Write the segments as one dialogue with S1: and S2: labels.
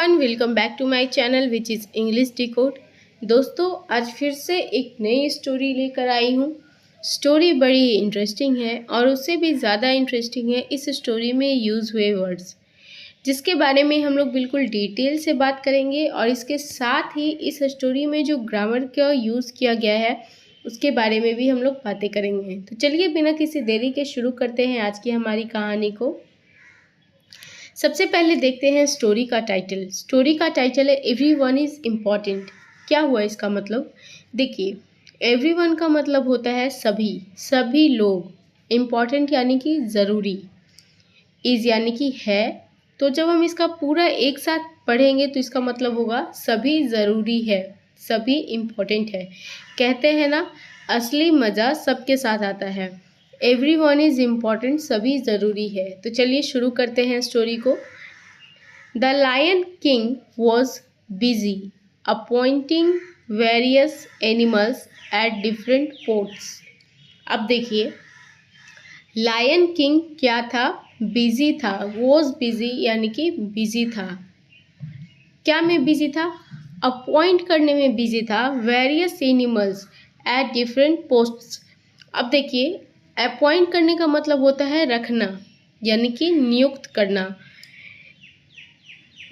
S1: Everyone, welcome back to my channel which is English decode. दोस्तों, आज फिर से एक नई स्टोरी लेकर आई हूँ। स्टोरी बड़ी इंटरेस्टिंग है और उससे भी ज़्यादा इंटरेस्टिंग है इस स्टोरी में यूज़ हुए वर्ड्स, जिसके बारे में हम लोग बिल्कुल डिटेल से बात करेंगे। और इसके साथ ही इस स्टोरी में जो ग्रामर का यूज़ किया गया है उसके बारे में भी हम लोग बातें करेंगे। तो चलिए बिना किसी देरी के शुरू करते हैं आज की हमारी कहानी को। सबसे पहले देखते हैं स्टोरी का टाइटल। स्टोरी का टाइटल है एवरीवन इज़ इम्पॉर्टेंट। क्या हुआ इसका मतलब? देखिए, एवरीवन का मतलब होता है सभी लोग। इम्पॉर्टेंट यानी कि ज़रूरी, इज़ यानी कि है। तो जब हम इसका पूरा एक साथ पढ़ेंगे तो इसका मतलब होगा सभी ज़रूरी है, सभी इम्पॉर्टेंट है। कहते हैं ना, असली मज़ा सबके साथ आता है। एवरीवन इज़ इम्पॉर्टेंट, सभी ज़रूरी है। तो चलिए शुरू करते हैं स्टोरी को। The lion king was busy appointing various animals at different ports. अब देखिए, लायन किंग क्या था? बिजी था। वॉज बिजी यानी कि बिजी था। क्या में बिजी था? अपॉइंट करने में बिजी था various animals at different posts. अब देखिए, अपॉइंट करने का मतलब होता है रखना, यानी कि नियुक्त करना।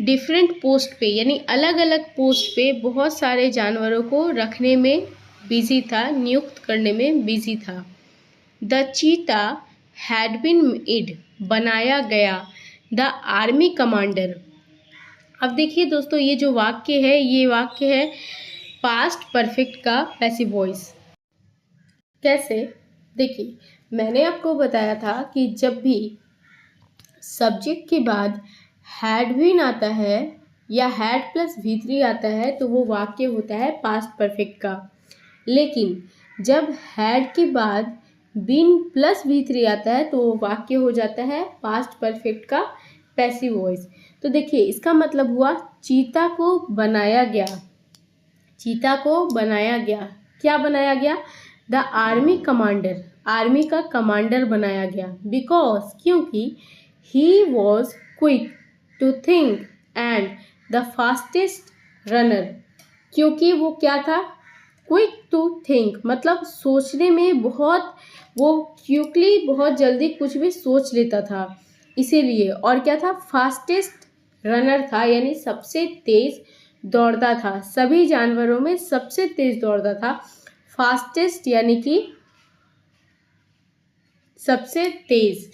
S1: डिफरेंट पोस्ट पे यानी अलग अलग पोस्ट पे बहुत सारे जानवरों को रखने में बिजी था, नियुक्त करने में बिजी था। द चीता हैड बीन मेड, बनाया गया। The army commander. अब देखिए दोस्तों, ये जो वाक्य है ये वाक्य है पास्ट परफेक्ट का पैसिव वॉइस। कैसे? देखिए, मैंने आपको बताया था कि जब भी सब्जेक्ट के बाद हैड बीन आता है या हैड प्लस V3 आता है तो वो वाक्य होता है पास्ट परफेक्ट का। लेकिन जब हैड के बाद बीन प्लस V3 आता है तो वो वाक्य हो जाता है पास्ट परफेक्ट का पैसिव वॉइस। तो देखिए, इसका मतलब हुआ चीता को बनाया गया। चीता को बनाया गया। क्या बनाया गया? द आर्मी कमांडर, आर्मी का कमांडर बनाया गया। बिकॉज, क्योंकि he was quick to think and the fastest runner. क्योंकि वो क्या था? क्विक टू थिंक, मतलब सोचने में बहुत, वो क्विकली बहुत जल्दी कुछ भी सोच लेता था, इसीलिए। और क्या था? फास्टेस्ट रनर था, यानी सबसे तेज दौड़ता था। सभी जानवरों में सबसे तेज दौड़ता था। फास्टेस्ट यानी कि सबसे तेज।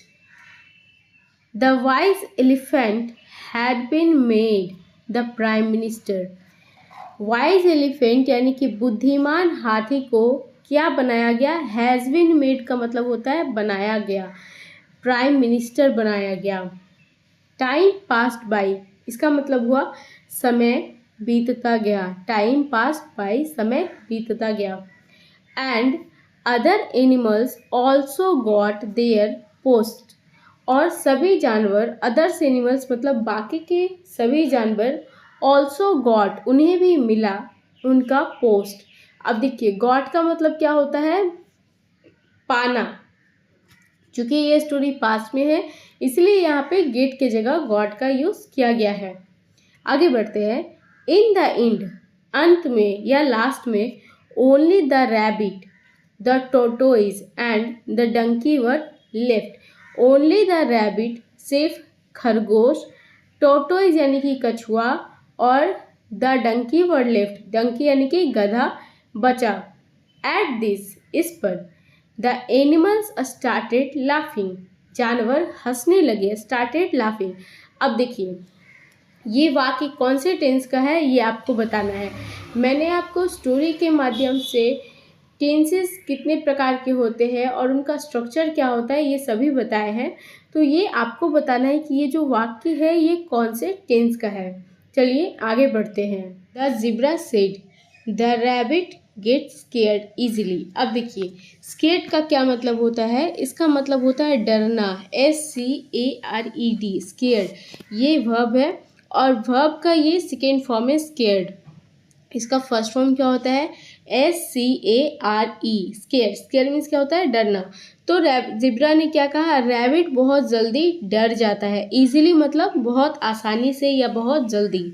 S1: The wise elephant had been made the prime minister. Wise elephant यानी कि बुद्धिमान हाथी को क्या बनाया गया? हैज़ बीन मेड का मतलब होता है बनाया गया, प्राइम मिनिस्टर बनाया गया। टाइम पास्ड बाई, इसका मतलब हुआ समय बीतता गया। टाइम पास्ड बाई, समय बीतता गया। And other animals also got there post, और सभी जानवर, अदर्स एनिमल्स मतलब बाकी के सभी जानवर, ऑल्सो गॉट उन्हें भी मिला उनका पोस्ट। अब देखिए, गॉट का मतलब क्या होता है? पाना। चूंकि ये स्टोरी पास्ट में है इसलिए यहाँ पे गेट की जगह गॉट का यूज़ किया गया है। आगे बढ़ते हैं। इन द एंड, अंत में या लास्ट में, only the rabbit, the tortoise and the donkey were left. Only the rabbit, सिर्फ खरगोश, टोटोइज यानी कि कछुआ, और the donkey were left, donkey यानी कि गधा, बचा। एट दिस, इस पर, द एनिमल्स स्टार्टेड लाफिंग, जानवर हंसने लगे। Started laughing. अब देखिए, ये वाक्य कौन से टेंस का है ये आपको बताना है। मैंने आपको स्टोरी के माध्यम से टेंसेस कितने प्रकार के होते हैं और उनका स्ट्रक्चर क्या होता है ये सभी बताए हैं। तो ये आपको बताना है कि ये जो वाक्य है ये कौन से टेंस का है। चलिए आगे बढ़ते हैं। The zebra said the rabbit get scared easily. अब देखिए, स्केयर्ड का क्या मतलब होता है? इसका मतलब होता है डरना। SCARED, स्केयर्ड ये वर्ब है और वर्ब का ये सेकेंड फॉर्म है स्केयर्ड। इसका फर्स्ट फॉर्म क्या होता है? SCARE, square. स्केयर मीन्स क्या होता है? डरना। तो ज़ेब्रा ने क्या कहा? रैबिट बहुत जल्दी डर जाता है। ईजिली मतलब बहुत आसानी से या बहुत जल्दी।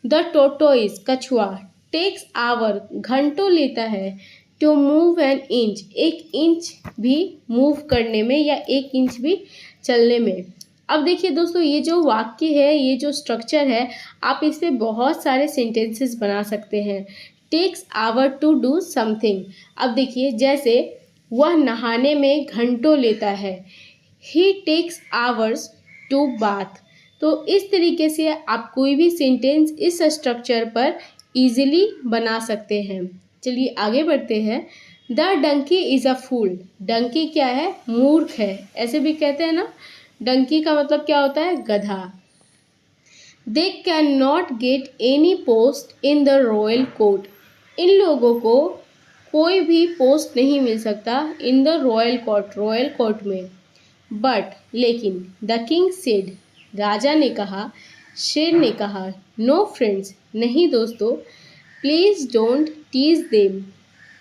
S1: द टोटोइज कछुआ टेक्स आवर घंटों लेता है टू मूव एन इंच एक इंच भी मूव करने में या एक इंच भी चलने में। अब देखिए दोस्तों, ये जो वाक्य है, ये जो स्ट्रक्चर है, आप इससे बहुत सारे सेंटेंसेस बना सकते हैं। Takes hour to do something. अब देखिए, जैसे वह नहाने में घंटों लेता है, he takes hours to bath. तो इस तरीके से आप कोई भी सेंटेंस इस स्ट्रक्चर पर इजीली बना सकते हैं। चलिए आगे बढ़ते हैं। द डंकी इज़ अ फूल। डंकी क्या है? मूर्ख है, ऐसे भी कहते हैं ना। डंकी का मतलब क्या होता है? गधा। They can not get any post in the royal court. इन लोगों को कोई भी पोस्ट नहीं मिल सकता इन द रॉयल कोर्ट में। बट लेकिन द किंग सेड, राजा ने कहा, शेर ने कहा, नो फ्रेंड्स, नहीं दोस्तों, please don't tease them,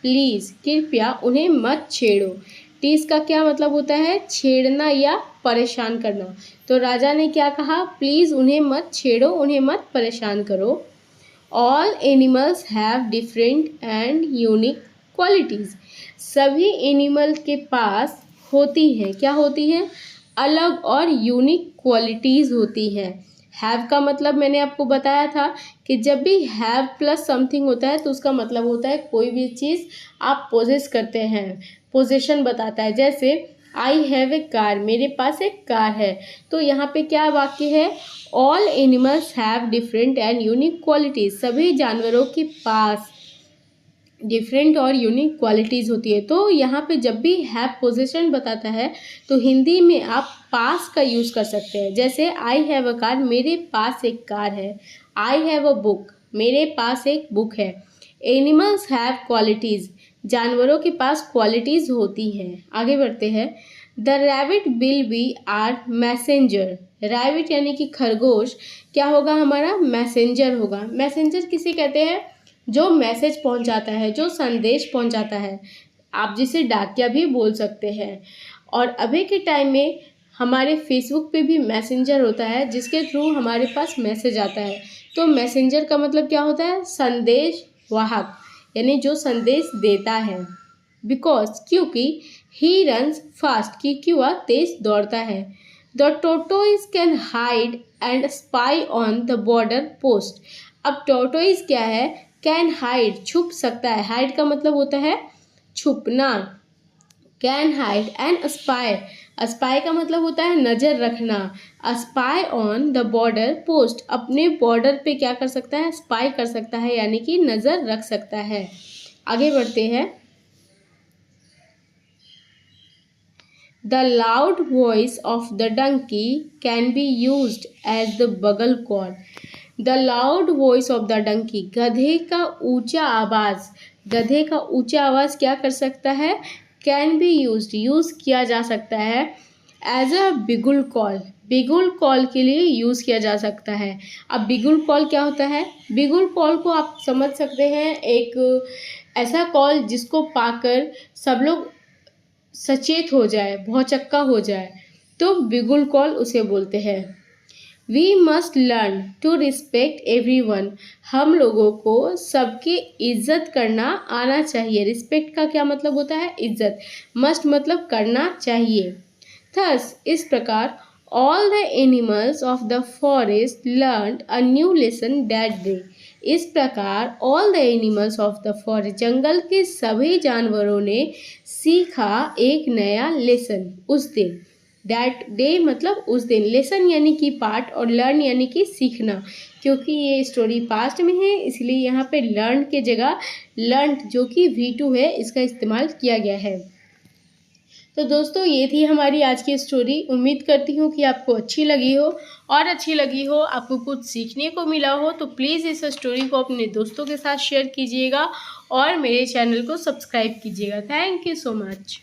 S1: please कृपया उन्हें मत छेड़ो। टीज का क्या मतलब होता है? छेड़ना या परेशान करना। तो राजा ने क्या कहा? प्लीज़ उन्हें मत छेड़ो, उन्हें मत परेशान करो। All animals have different and unique qualities. सभी एनिमल के पास होती हैं, क्या होती हैं? अलग और यूनिक क्वालिटीज़ होती हैं। हैव का मतलब मैंने आपको बताया था कि जब भी हैव प्लस समथिंग होता है तो उसका मतलब होता है कोई भी चीज़ आप पोजेस करते हैं, पोजेशन बताता है। जैसे आई हैव ए कार, मेरे पास एक कार है। तो यहाँ पे क्या वाक्य है? All animals have different and unique qualities. सभी जानवरों के पास डिफरेंट और यूनिक क्वालिटीज़ होती है। तो यहाँ पे जब भी हैव पोजीशन बताता है तो हिंदी में आप पास का यूज़ कर सकते हैं। जैसे आई हैव अ कार, मेरे पास एक कार है। आई हैव अ बुक, मेरे पास एक बुक है। एनिमल्स हैव क्वालिटीज़, जानवरों के पास क्वालिटीज़ होती हैं। आगे बढ़ते हैं। The rabbit will be our messenger. Rabbit यानी कि खरगोश क्या होगा? हमारा मैसेंजर होगा। मैसेंजर किसे कहते हैं? जो मैसेज पहुंचाता है, जो संदेश पहुंचाता है। आप जिसे डाकिया भी बोल सकते हैं। और अभी के टाइम में हमारे फेसबुक पे भी मैसेंजर होता है जिसके थ्रू हमारे पास मैसेज आता है। तो मैसेंजर का मतलब क्या होता है? संदेश वाहक, यानी जो संदेश देता है। बिकॉज क्योंकि ही रन्स फास्ट, क्योंकि वह तेज दौड़ता है। The tortoise can hide and spy on the border post. अब टोटोइज क्या है? कैन हाइड, छुप सकता है। हाइड का मतलब होता है छुपना। Can hide and spy, spy का मतलब होता है नज़र रखना। Spy on the border post, अपने बॉर्डर पे क्या कर सकता है? स्पाई कर सकता है, यानी कि नज़र रख सकता है। आगे बढ़ते हैं। The loud voice of the donkey can be used as the bugle call. The loud voice of the donkey, गधे का ऊंचा आवाज़, गधे का ऊंचा आवाज़ क्या कर सकता है? Can be used, यूज़ किया जा सकता है as a बिगुल कॉल, बिगुल कॉल के लिए यूज़ किया जा सकता है। अब बिगुल कॉल क्या होता है? बिगुल कॉल को आप समझ सकते हैं एक ऐसा कॉल जिसको पाकर सब लोग सचेत हो जाए, भौचक्का हो जाए, तो बिगुल कॉल उसे बोलते हैं। We must learn to respect everyone. हम लोगों को सबकी इज्जत करना आना चाहिए। रिस्पेक्ट का क्या मतलब होता है? इज्जत। मस्ट मतलब करना चाहिए। थस, इस प्रकार all the animals of the forest learn a new lesson that day. इस प्रकार all the animals of the forest, जंगल के सभी जानवरों ने सीखा एक नया लेसन उस दिन। दैट डे मतलब उस दिन। लेसन यानी कि पाठ और लर्न यानी कि सीखना। क्योंकि ये स्टोरी पास्ट में है इसलिए यहाँ पे लर्न के जगह लर्न जो कि V2 है इसका इस्तेमाल किया गया है। तो दोस्तों, ये थी हमारी आज की स्टोरी। उम्मीद करती हूँ कि आपको अच्छी लगी हो, और अच्छी लगी हो, आपको कुछ सीखने को मिला हो तो प्लीज़ इस स्टोरी को अपने दोस्तों के साथ शेयर कीजिएगा और मेरे चैनल को सब्सक्राइब कीजिएगा। Thank you so much.